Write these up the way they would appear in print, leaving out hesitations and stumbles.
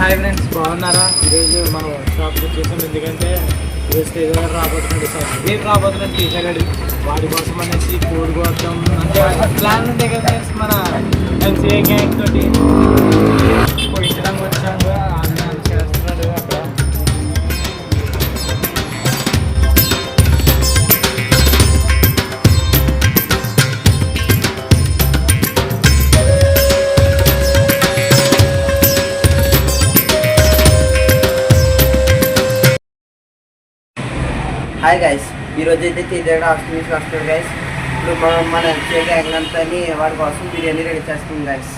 Hi friends, బాగున్నారా? ఈరోజు మనం షాప్కి వచ్చేసాం. ఎందుకంటే ఈరోజు స్టేజ్ దగ్గర రాబోతున్నాడు సార్ రాబోతున్నాడు టీచర్ వాడి కోసం అనేసి కోడి కోసం అంటే ప్లాన్ ఉంటాయి కదా ఫ్రెండ్స్. మన ఎంసీఏ గ్యాంగ్ తోటి పోయించడానికి వచ్చాము. అన్నీ చేస్తున్నాడు అక్కడ. హాయ్ గైస్, ఈరోజు అయితే తీర్థ హాస్టల్ నుంచి వస్తాడు గైస్. ఇప్పుడు మన ఎంసీఏ గ్యాంగ్ అంతా వాడి కోసం బిర్యానీ రెడీ చేస్తుంది గైస్.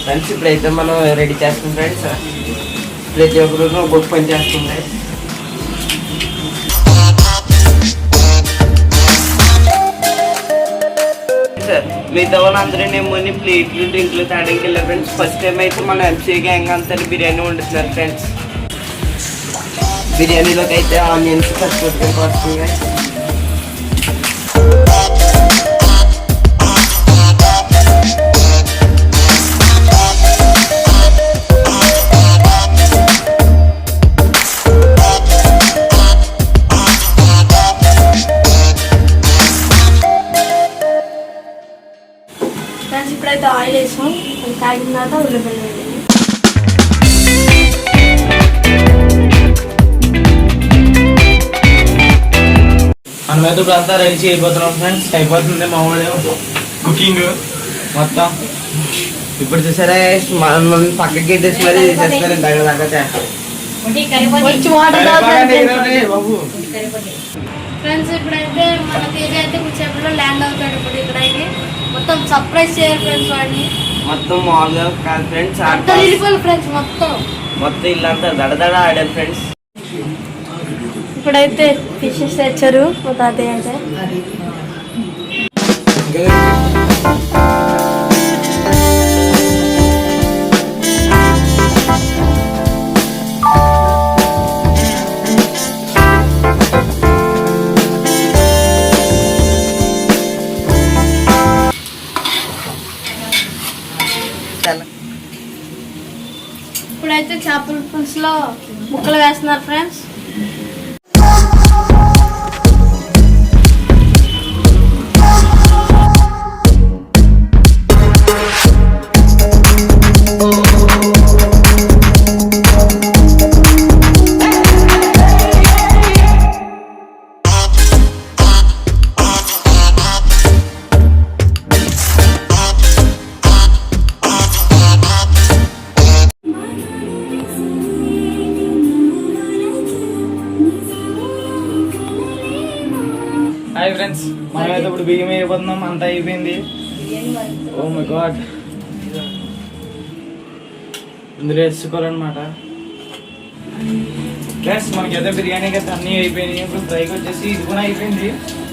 ఫ్రెండ్స్ ఇప్పుడైతే మనం రెడీ చేస్తాం ఫ్రెండ్స్. ప్రతి ఒక్కరు ఒక్కొక్క పని చేస్తాం గైస్. మిగతా వాళ్ళందరూ ప్లేట్లు డ్రింక్లు తాడానికి వెళ్ళారు ఫ్రెండ్స్. ఫస్ట్ టైం అయితే మన ఎంసీఏ గ్యాంగ్ అంతా బిర్యానీ వండుతున్నారు ఫ్రెండ్స్. బిర్యానీలోకి అయితే ఆనియన్స్ ఫస్ట్ పెట్టుకొని వస్తుంది. ఇప్పుడైతే ఆయిల్ వేసాం, అది కాగిన తర్వాత ఉల్లిపాయలు వేయాలి. మనమైతే ఇప్పుడు అంతా రెడీ చేయబోతున్నాం ఫ్రెండ్స్. అయిపోతుంది మామూలు కుకింగ్ మొత్తం. ఇప్పుడు చూసారా పక్కకి పెట్టేసి మరి చేస్తారు. దగ్గర చేస్తారు ఫ్రెండ్స్. ఇప్పుడైతే మన తేజ అయితే కూర్చేపట్లో ల్యాండ్ అవుతాడు. ఇప్పుడు ఇక్కడైతే మొత్తం సర్ప్రైజ్ చేయాలి ఫ్రెండ్స్. వాడిని మొత్తం మామూలుగా కాదు ఫ్రెండ్స్, ఫ్రెండ్స్ మొత్తం ఇల్లంతా దడదడ ఆడారు ఫ్రెండ్స్. ఇప్పుడైతే ఫిషెస్ తెచ్చారు మా తాతయ్య అయితే. ఇప్పుడైతే చేపల పులుసులో ముక్కలు వేస్తున్నారు ఫ్రెండ్స్. హాయ్ ఫ్రెండ్స్, మనమైతే ఇప్పుడు బియ్యం అయిపోతున్నాం. అంతా అయిపోయింది. ఓ మై గాడ్, ఇందులో వేసుకోవాలన్నమాట ఫ్రెండ్స్. మనకైతే బిర్యానీకి అయితే అన్నీ అయిపోయినాయి. ఇప్పుడు ఫ్రైకి వచ్చేసి ఇది కూడా అయిపోయింది.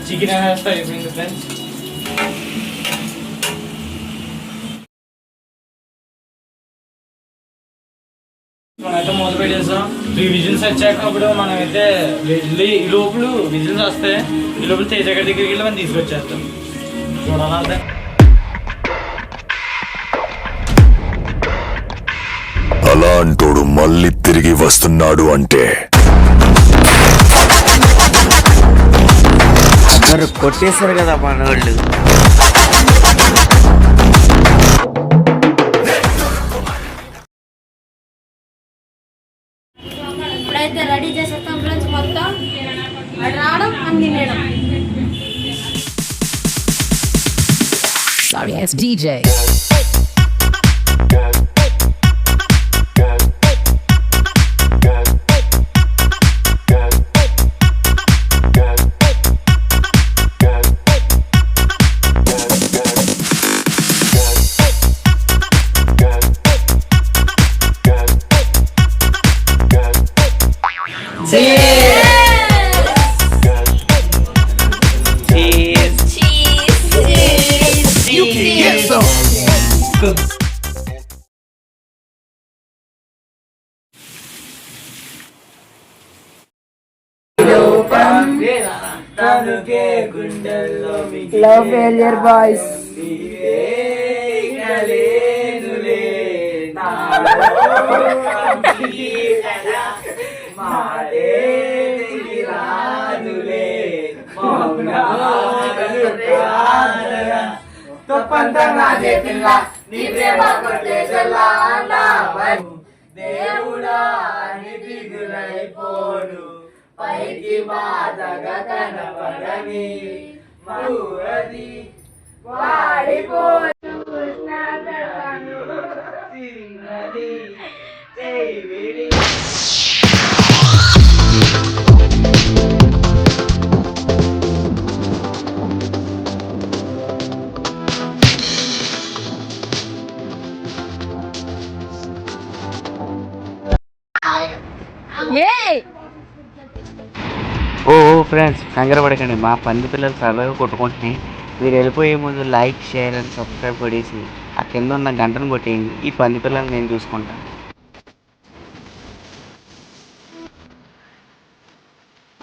చికెన్ వేస్తే అయిపోయింది ఫ్రెండ్స్. మనమైతే మొదలు పెట్టేసాం. 3 విజిల్స్ వచ్చాక ఇప్పుడు మనమైతే ఈ లోపల విజిల్స్ వస్తాయి. ఈ లోపల తేజ దగ్గరికి వెళ్ళి మనం తీసుకొచ్చేస్తాం. చూడాలి అలాంటోడు మళ్ళీ తిరిగి వస్తున్నాడు అంటే కొట్టేశారు కదా మనోళ్ళు. ఇప్పుడైతే రెడీ చేసేస్తాం ఫ్రెండ్స్. మొత్తం అది రావడం అన్ని తినడం. Sorry ass DJ. తనుకే గుండెల్లో లవ్ ఫెయిలియర్ బాయ్స్. దేవుడా దిగులైపోను పైకి బాధగా కనపడని మౌరది వాడిపోను చిన్నది చేవిడి. ఓ ఫ్రెండ్స్ కంగారు పడకండి, మా పంది పిల్లలు సరదాగా కొట్టుకుంటున్నాయి. మీరు వెళ్ళిపోయే ముందు లైక్ షేర్ అండ్ సబ్స్క్రైబ్ కొట్టేసి ఆ కింద ఉన్న గంటను కొట్టేయండి. ఈ పంది పిల్లలు నేను చూసుకుంటాను.